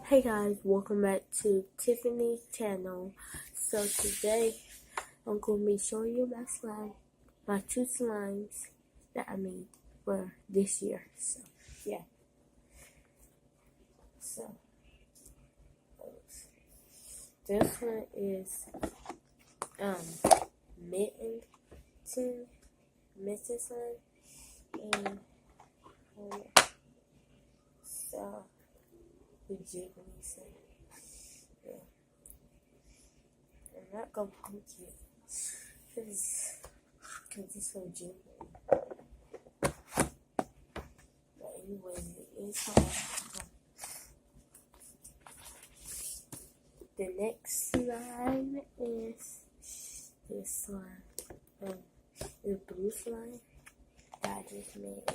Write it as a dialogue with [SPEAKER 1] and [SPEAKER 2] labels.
[SPEAKER 1] Hey guys, welcome back to Tiffany's channel. So today I'm going to be showing you my two slimes that I made for this year. So yeah. So this one is mitten slime, and so the jiggly slime. Yeah. I'm not gonna poke it because it's so jiggly. But anyway, it is hard. The next slime is this slime. The blue slime that I just made.